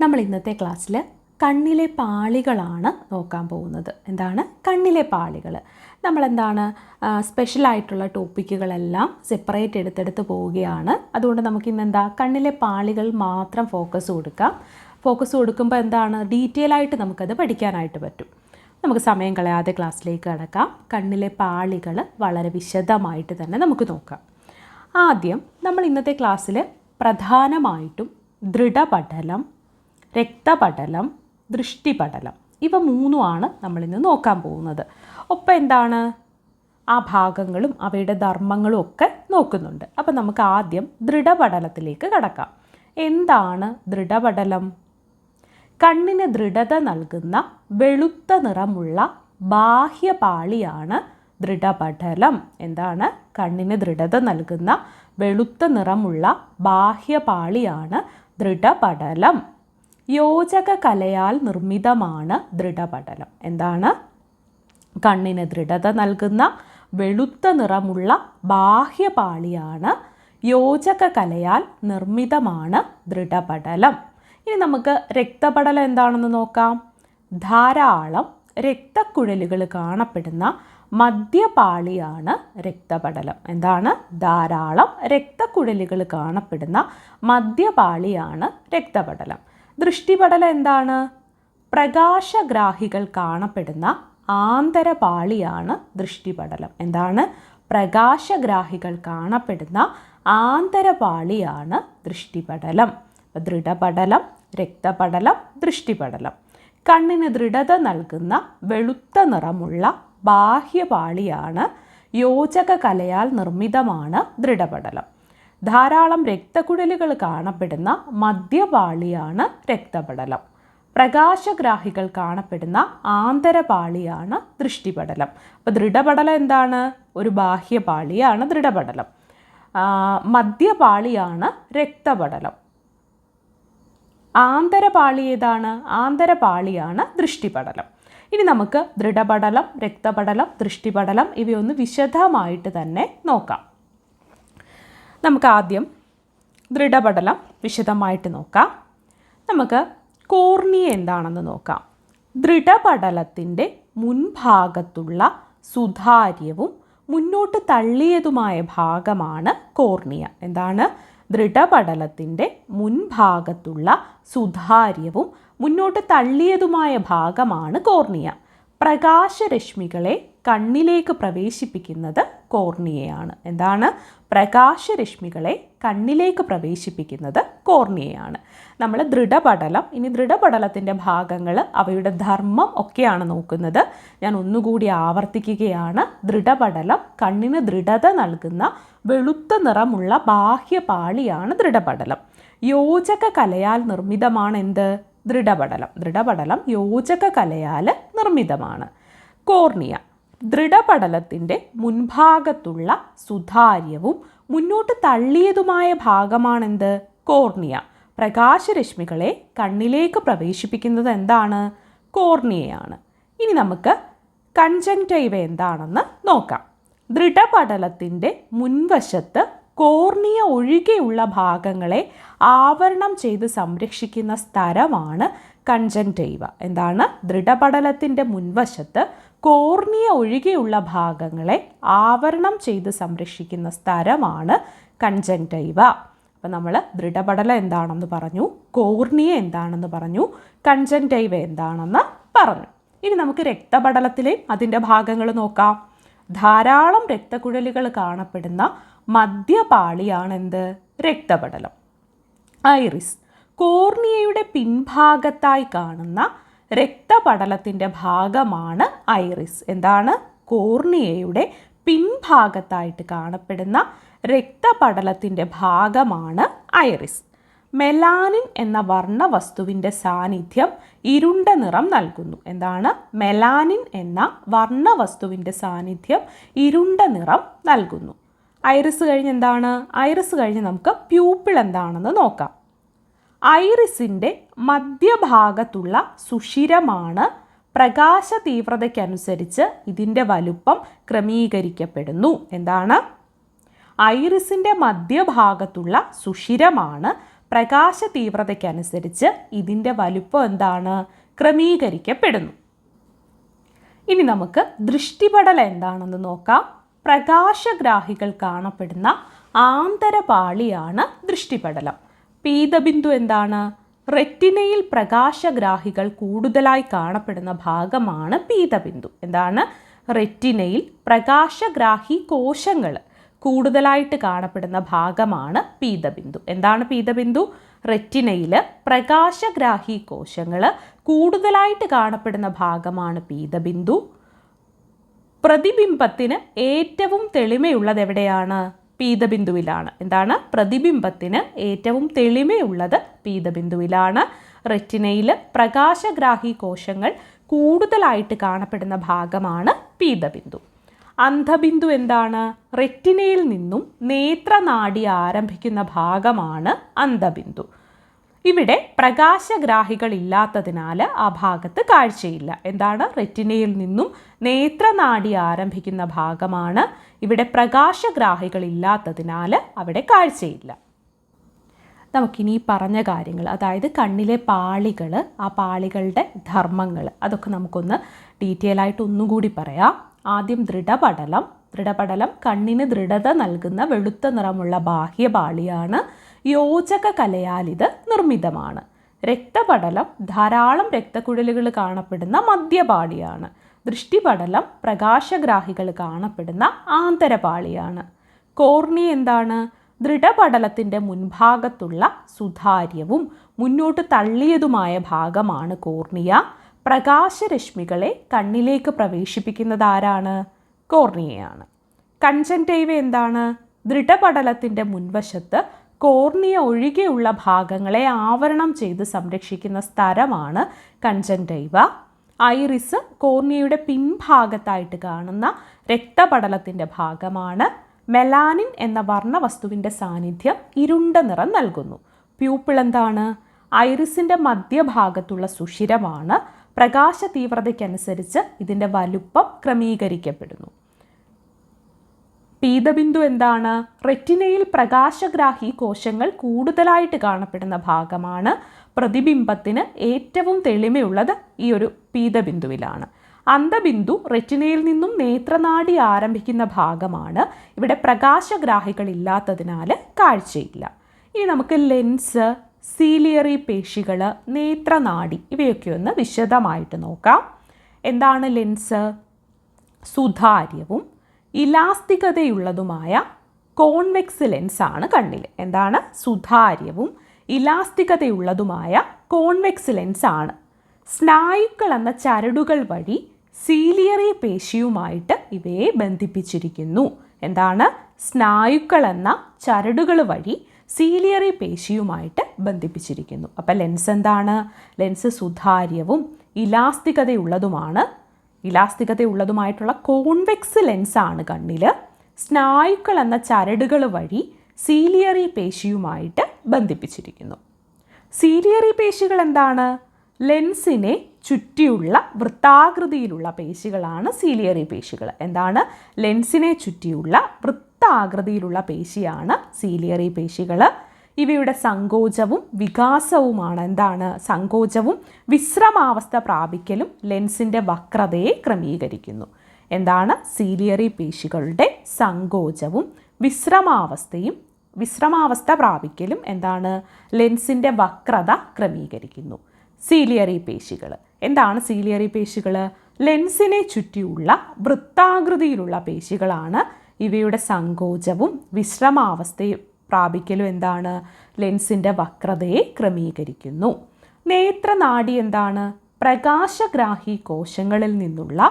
നമ്മൾ ഇന്നത്തെ ക്ലാസ്സിൽ കണ്ണിലെ പാളികളാണ് നോക്കാൻ പോകുന്നത്. എന്താണ് കണ്ണിലെ പാളികൾ? നമ്മളെന്താണ് സ്പെഷ്യലായിട്ടുള്ള ടോപ്പിക്കുകളെല്ലാം സെപ്പറേറ്റ് എടുത്തെടുത്ത് പോവുകയാണ്. അതുകൊണ്ട് നമുക്കിന്നെന്താ കണ്ണിലെ പാളികൾ മാത്രം ഫോക്കസ് കൊടുക്കാം. ഫോക്കസ് കൊടുക്കുമ്പോൾ എന്താണ് ഡീറ്റെയിൽ ആയിട്ട് നമുക്കത് പഠിക്കാനായിട്ട് പറ്റും. നമുക്ക് സമയം കളയാതെ ക്ലാസ്സിലേക്ക് കടക്കാം. കണ്ണിലെ പാളികൾ വളരെ വിശദമായിട്ട് തന്നെ നമുക്ക് നോക്കാം. ആദ്യം നമ്മൾ ഇന്നത്തെ ക്ലാസ്സിൽ പ്രധാനമായിട്ടും ദൃഢപടലം, രക്തപടലം, ദൃഷ്ടിപടലം ഇവ മൂന്നുമാണ് നമ്മളിന്ന് നോക്കാൻ പോകുന്നത്. ഒപ്പം എന്താണ് ആ ഭാഗങ്ങളും അവയുടെ ധർമ്മങ്ങളും ഒക്കെ നോക്കുന്നുണ്ട്. അപ്പം നമുക്ക് ആദ്യം ദൃഢപടലത്തിലേക്ക് കടക്കാം. എന്താണ് ദൃഢപടലം? കണ്ണിന് ദൃഢത നൽകുന്ന വെളുത്ത നിറമുള്ള ബാഹ്യപാളിയാണ് ദൃഢപടലം. എന്താണ്? കണ്ണിന് ദൃഢത നൽകുന്ന വെളുത്ത നിറമുള്ള ബാഹ്യപാളിയാണ് ദൃഢപടലം. യോജക കലയാൽ നിർമ്മിതമാണ് ദൃഢപടലം. എന്താണ്? കണ്ണിന് ദൃഢത നൽകുന്ന വെളുത്ത നിറമുള്ള ബാഹ്യപാളിയാണ് യോജക കലയാൽ നിർമ്മിതമാണ് ദൃഢപടലം. ഇനി നമുക്ക് രക്തപടലം എന്താണെന്ന് നോക്കാം. ധാരാളം രക്തക്കുഴലുകൾ കാണപ്പെടുന്ന മധ്യപാളിയാണ് രക്തപടലം. എന്താണ്? ധാരാളം രക്തക്കുഴലുകൾ കാണപ്പെടുന്ന മധ്യപാളിയാണ് രക്തപടലം. ദൃഷ്ടിപടലം എന്താണ്? പ്രകാശഗ്രാഹികൾ കാണപ്പെടുന്ന ആന്തരപാളിയാണ് ദൃഷ്ടിപടലം. എന്താണ്? പ്രകാശഗ്രാഹികൾ കാണപ്പെടുന്ന ആന്തരപാളിയാണ് ദൃഷ്ടിപടലം. ദൃഢപടലം, രക്തപടലം, ദൃഷ്ടിപടലം. കണ്ണിന് ദൃഢത നൽകുന്ന വെളുത്ത നിറമുള്ള ബാഹ്യപാളിയാണ് യോജക കലയാൽ നിർമ്മിതമാണ് ദൃഢപടലം. ധാരാളം രക്തക്കുഴലുകൾ കാണപ്പെടുന്ന മധ്യപാളിയാണ് രക്തപടലം. പ്രകാശഗ്രാഹികൾ കാണപ്പെടുന്ന ആന്തരപാളിയാണ് ദൃഷ്ടിപടലം. അപ്പോൾ ദൃഢപടലം എന്താണ്? ഒരു ബാഹ്യപാളിയാണ് ദൃഢപടലം. മധ്യപാളിയാണ് രക്തപടലം. ആന്തരപാളി ഏതാണ്? ആന്തരപാളിയാണ് ദൃഷ്ടിപടലം. ഇനി നമുക്ക് ദൃഢപടലം, രക്തപടലം, ദൃഷ്ടിപടലം ഇവയൊന്ന് വിശദമായിട്ട് തന്നെ നോക്കാം. നമുക്ക് ആദ്യം ദൃഢപടലം വിശദമായിട്ട് നോക്കാം. നമുക്ക് കോർണിയ എന്താണെന്ന് നോക്കാം. ദൃഢപടലത്തിൻ്റെ മുൻഭാഗത്തുള്ള സുതാര്യവും മുന്നോട്ട് തള്ളിയതുമായ ഭാഗമാണ് കോർണിയ. എന്താണ്? ദൃഢപടലത്തിൻ്റെ മുൻഭാഗത്തുള്ള സുതാര്യവും മുന്നോട്ട് തള്ളിയതുമായ ഭാഗമാണ് കോർണിയ. പ്രകാശരശ്മികളെ കണ്ണിലേക്ക് പ്രവേശിപ്പിക്കുന്നത് കോർണിയയാണ്. എന്താണ്? പ്രകാശരശ്മികളെ കണ്ണിലേക്ക് പ്രവേശിപ്പിക്കുന്നത് കോർണിയയാണ്. നമ്മൾ ദൃഢപടലം, ഇനി ദൃഢപടലത്തിൻ്റെ ഭാഗങ്ങൾ അവയുടെ ധർമ്മം ഒക്കെയാണ് നോക്കുന്നത്. ഞാൻ ഒന്നുകൂടി ആവർത്തിക്കുകയാണ്. ദൃഢപടലം കണ്ണിന് ദൃഢത നൽകുന്ന വെളുത്ത നിറമുള്ള ബാഹ്യപാളിയാണ് ദൃഢപടലം. യോജക കലയാൽ നിർമ്മിതമാണ് എന്ത്? ദൃഢപടലം. ദൃഢപടലം യോജക കലയാൽ നിർമ്മിതമാണ്. കോർണിയ ദൃഢപടലത്തിൻ്റെ മുൻഭാഗത്തുള്ള സുതാര്യവും മുന്നോട്ട് തള്ളിയതുമായ ഭാഗമാണെന്ത്? കോർണിയ. പ്രകാശരശ്മികളെ കണ്ണിലേക്ക് പ്രവേശിപ്പിക്കുന്നത് എന്താണ്? കോർണിയയാണ്. ഇനി നമുക്ക് കൺജങ്ക്റ്റൈവ എന്താണെന്ന് നോക്കാം. ദൃഢപടലത്തിൻ്റെ മുൻവശത്ത് കോർണിയ ഒഴികെയുള്ള ഭാഗങ്ങളെ ആവരണം ചെയ്ത് സംരക്ഷിക്കുന്ന സ്ഥലമാണ് കൺജങ്ക്റ്റൈവ. എന്താണ്? ദൃഢപടലത്തിൻ്റെ മുൻവശത്ത് കോർണിയ ഒഴികെയുള്ള ഭാഗങ്ങളെ ആവരണം ചെയ്ത് സംരക്ഷിക്കുന്ന സ്ഥലമാണ് കൺജങ്ക്റ്റൈവ. അപ്പം നമ്മൾ ദൃഢപടലം എന്താണെന്ന് പറഞ്ഞു, കോർണിയ എന്താണെന്ന് പറഞ്ഞു, കൺജങ്ക്റ്റൈവ എന്താണെന്ന് പറഞ്ഞു. ഇനി നമുക്ക് രക്തപടലത്തിലെ അതിൻ്റെ ഭാഗങ്ങൾ നോക്കാം. ധാരാളം രക്തക്കുഴലുകൾ കാണപ്പെടുന്ന മധ്യപാളിയാണെന്ത്? രക്തപടലം. ഐറിസ് കോർണിയയുടെ പിൻഭാഗത്തായി കാണുന്ന രക്തപടലത്തിൻ്റെ ഭാഗമാണ് ഐറിസ്. എന്താണ്? കോർണിയയുടെ പിൻഭാഗത്തായിട്ട് കാണപ്പെടുന്ന രക്തപടലത്തിൻ്റെ ഭാഗമാണ് ഐറിസ്. മെലാനിൻ എന്ന വർണ്ണവസ്തുവിൻ്റെ സാന്നിധ്യം ഇരുണ്ട നിറം നൽകുന്നു. എന്താണ്? മെലാനിൻ എന്ന വർണ്ണവസ്തുവിൻ്റെ സാന്നിധ്യം ഇരുണ്ട നിറം നൽകുന്നു. ഐറിസ് കഴിഞ്ഞ് എന്താണ്? ഐറിസ് കഴിഞ്ഞ് നമുക്ക് പ്യൂപ്പിൾ എന്താണെന്ന് നോക്കാം. ഐറിസിൻ്റെ മധ്യഭാഗത്തുള്ള സുഷിരമാണ് പ്രകാശ തീവ്രതയ്ക്കനുസരിച്ച് ഇതിൻ്റെ വലുപ്പം ക്രമീകരിക്കപ്പെടുന്നു. എന്താണ്? ഐറിസിൻ്റെ മധ്യഭാഗത്തുള്ള സുഷിരമാണ് പ്രകാശ തീവ്രതയ്ക്കനുസരിച്ച് ഇതിൻ്റെ വലുപ്പം എന്താണ്? ക്രമീകരിക്കപ്പെടുന്നു. ഇനി നമുക്ക് ദൃഷ്ടിപടലം എന്താണെന്ന് നോക്കാം. പ്രകാശഗ്രാഹികൾ കാണപ്പെടുന്ന ആന്തരപാളിയാണ് ദൃഷ്ടിപടലം. പീതബിന്ദു എന്താണ്? റെറ്റിനയിൽ പ്രകാശഗ്രാഹികൾ കൂടുതലായി കാണപ്പെടുന്ന ഭാഗമാണ് പീതബിന്ദു. എന്താണ്? റെറ്റിനയിൽ പ്രകാശഗ്രാഹി കോശങ്ങൾ കൂടുതലായിട്ട് കാണപ്പെടുന്ന ഭാഗമാണ് പീതബിന്ദു. എന്താണ് പീതബിന്ദു? റെറ്റിനയിൽ പ്രകാശഗ്രാഹി കോശങ്ങൾ കൂടുതലായിട്ട് കാണപ്പെടുന്ന ഭാഗമാണ് പീതബിന്ദു. പ്രതിബിംബത്തിന് ഏറ്റവും തെളിമയുള്ളത് എവിടെയാണ്? പീതബിന്ദുവിലാണ്. എന്താണ്? പ്രതിബിംബത്തിന് ഏറ്റവും തെളിമയുള്ളത് പീതബിന്ദുവിലാണ്. റെറ്റിനയിൽ പ്രകാശഗ്രാഹി കോശങ്ങൾ കൂടുതലായിട്ട് കാണപ്പെടുന്ന ഭാഗമാണ് പീതബിന്ദു. അന്ധബിന്ദു എന്താണ്? റെറ്റിനയിൽ നിന്നും നേത്രനാഡി ആരംഭിക്കുന്ന ഭാഗമാണ് അന്ധബിന്ദു. ഇവിടെ പ്രകാശഗ്രാഹികൾ ഇല്ലാത്തതിനാൽ ആ ഭാഗത്ത് കാഴ്ചയില്ല. എന്താണ്? റെറ്റിനയിൽ നിന്നും നേത്രനാഡി ആരംഭിക്കുന്ന ഭാഗമാണ്. ഇവിടെ പ്രകാശഗ്രാഹികൾ ഇല്ലാത്തതിനാൽ അവിടെ കാഴ്ചയില്ല. നമുക്കിനി പറഞ്ഞ കാര്യങ്ങൾ, അതായത് കണ്ണിലെ പാളികൾ, ആ പാളികളുടെ ധർമ്മങ്ങൾ, അതൊക്കെ നമുക്കൊന്ന് ഡീറ്റെയിൽ ആയിട്ട് ഒന്നുകൂടി പറയാം. ആദ്യം ദൃഢപടലം. ദൃഢപടലം കണ്ണിന് ദൃഢത നൽകുന്ന വെളുത്ത നിറമുള്ള ബാഹ്യപാളിയാണ്. യോജക കലയാൽ ഇത് നിർമ്മിതമാണ്. രക്തപടലം ധാരാളം രക്തക്കുഴലുകൾ കാണപ്പെടുന്ന മധ്യപാളിയാണ്. ദൃഷ്ടിപടലം പ്രകാശഗ്രാഹികൾ കാണപ്പെടുന്ന ആന്തരപാളിയാണ്. കോർണിയ എന്താണ്? ദൃഢപടലത്തിൻ്റെ മുൻഭാഗത്തുള്ള സുതാര്യവും മുന്നോട്ട് തള്ളിയതുമായ ഭാഗമാണ് കോർണിയ. പ്രകാശരശ്മികളെ കണ്ണിലേക്ക് പ്രവേശിപ്പിക്കുന്നത് ആരാണ്? കോർണിയയാണ്. കൺജങ്ക്റ്റൈവ എന്താണ്? ദൃഢപടലത്തിൻ്റെ മുൻവശത്ത് കോർണിയ ഒഴികെയുള്ള ഭാഗങ്ങളെ ആവരണം ചെയ്ത് സംരക്ഷിക്കുന്ന സ്ഥലമാണ് കൺജങ്ക്റ്റൈവ. ഐറിസ് കോർണിയയുടെ പിൻഭാഗത്തായിട്ട് കാണുന്ന രക്തപടലത്തിൻ്റെ ഭാഗമാണ്. മെലാനിൻ എന്ന വർണ്ണവസ്തുവിൻ്റെ സാന്നിധ്യം ഇരുണ്ട നിറം നൽകുന്നു. പ്യൂപ്പിൾ എന്താണ്? ഐറിസിൻ്റെ മധ്യഭാഗത്തുള്ള സുഷിരമാണ്. പ്രകാശ തീവ്രതയ്ക്കനുസരിച്ച് ഇതിൻ്റെ വലുപ്പം ക്രമീകരിക്കപ്പെടുന്നു. പീതബിന്ദു എന്താണ്? റെറ്റിനയിൽ പ്രകാശഗ്രാഹി കോശങ്ങൾ കൂടുതലായിട്ട് കാണപ്പെടുന്ന ഭാഗമാണ്. പ്രതിബിംബത്തിന് ഏറ്റവും തെളിമയുള്ളത് ഈ ഒരു പീതബിന്ദുവിലാണ്. അന്ധബിന്ദു റെറ്റിനയിൽ നിന്നും നേത്രനാഡി ആരംഭിക്കുന്ന ഭാഗമാണ്. ഇവിടെ പ്രകാശഗ്രാഹികൾ ഇല്ലാത്തതിനാൽ കാഴ്ചയില്ല. ഇനി നമുക്ക് ലെൻസ്, സീലിയറി പേശികൾ, നേത്രനാഡി ഇവയൊക്കെ ഒന്ന് വിശദമായിട്ട് നോക്കാം. എന്താണ് ലെൻസ്? സുതാര്യവും ഇലാസ്തികതയുള്ളതുമായ കോൺവെക്സ് ലെൻസാണ് കണ്ണിൽ. എന്താണ്? സുതാര്യവും ഇലാസ്തികതയുള്ളതുമായ കോൺവെക്സ് ലെൻസാണ്. സ്നായുക്കൾ എന്ന ചരടുകൾ വഴി സീലിയറി പേശിയുമായിട്ട് ഇവയെ ബന്ധിപ്പിച്ചിരിക്കുന്നു. എന്താണ്? സ്നായുക്കൾ എന്ന ചരടുകൾ വഴി സീലിയറി പേശിയുമായിട്ട് ബന്ധിപ്പിച്ചിരിക്കുന്നു. അപ്പം ലെൻസ് എന്താണ്? ലെൻസ് സുതാര്യവും ഇലാസ്തികതയുള്ളതുമായിട്ടുള്ള കോൺവെക്സ് ലെൻസാണ് കണ്ണിൽ. സ്നായുക്കൾ എന്ന ചരടുകൾ വഴി സീലിയറി പേശിയുമായിട്ട് ബന്ധിപ്പിച്ചിരിക്കുന്നു. സീലിയറി പേശികൾ എന്താണ്? ലെൻസിനെ ചുറ്റിയുള്ള വൃത്താകൃതിയിലുള്ള പേശികളാണ് സീലിയറി പേശികൾ. എന്താണ്? ലെൻസിനെ ചുറ്റിയുള്ള വൃത്താകൃതിയിലുള്ള പേശിയാണ് സീലിയറി പേശികൾ. ഇവയുടെ സങ്കോചവും വികാസവുമാണ് എന്താണ്? സങ്കോചവും വിശ്രമാവസ്ഥ പ്രാപിക്കലും ലെൻസിൻ്റെ വക്രതയെ ക്രമീകരിക്കുന്നു. എന്താണ്? സീലിയറി പേശികളുടെ സങ്കോചവും വിശ്രമാവസ്ഥ പ്രാപിക്കലും എന്താണ്? ലെൻസിൻ്റെ വക്രത ക്രമീകരിക്കുന്നു. സീലിയറി പേശികൾ എന്താണ്? സീലിയറി പേശികൾ ലെൻസിനെ ചുറ്റിയുള്ള വൃത്താകൃതിയിലുള്ള പേശികളാണ്. ഇവയുടെ സങ്കോചവും വിശ്രമാവസ്ഥയും പ്രാപിക്കലും എന്താണ്? ലെൻസിൻ്റെ വക്രതയെ ക്രമീകരിക്കുന്നു. നേത്രനാഡി എന്താണ്? പ്രകാശഗ്രാഹി കോശങ്ങളിൽ നിന്നുള്ള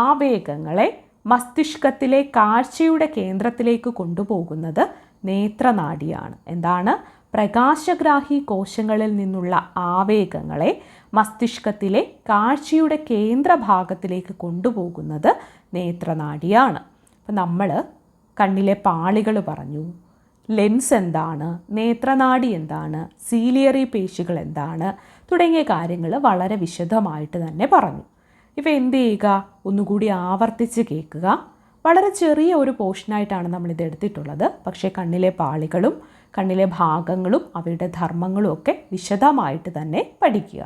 ആവേഗങ്ങളെ മസ്തിഷ്കത്തിലെ കാഴ്ചയുടെ കേന്ദ്രത്തിലേക്ക് കൊണ്ടുപോകുന്നത് നേത്രനാഡിയാണ്. എന്താണ്? പ്രകാശഗ്രാഹി കോശങ്ങളിൽ നിന്നുള്ള ആവേഗങ്ങളെ മസ്തിഷ്കത്തിലെ കാഴ്ചയുടെ കേന്ദ്രഭാഗത്തിലേക്ക് കൊണ്ടുപോകുന്നത് നേത്രനാഡിയാണ്. അപ്പം നമ്മൾ കണ്ണിലെ പാളികൾ പറഞ്ഞു, ലെൻസ് എന്താണ്, നേത്രനാഡി എന്താണ്, സീലിയറി പേശികൾ എന്താണ് തുടങ്ങിയ കാര്യങ്ങൾ വളരെ വിശദമായിട്ട് തന്നെ പറഞ്ഞു. ഇവ എന്ത് ചെയ്യുക? ഒന്നുകൂടി ആവർത്തിച്ച് കേൾക്കുക. വളരെ ചെറിയ ഒരു പോർഷനായിട്ടാണ് നമ്മളിത് എടുത്തിട്ടുള്ളത്. പക്ഷേ കണ്ണിലെ പാളികളും കണ്ണിലെ ഭാഗങ്ങളും അവയുടെ ധർമ്മങ്ങളും ഒക്കെ വിശദമായിട്ട് തന്നെ പഠിക്കുക.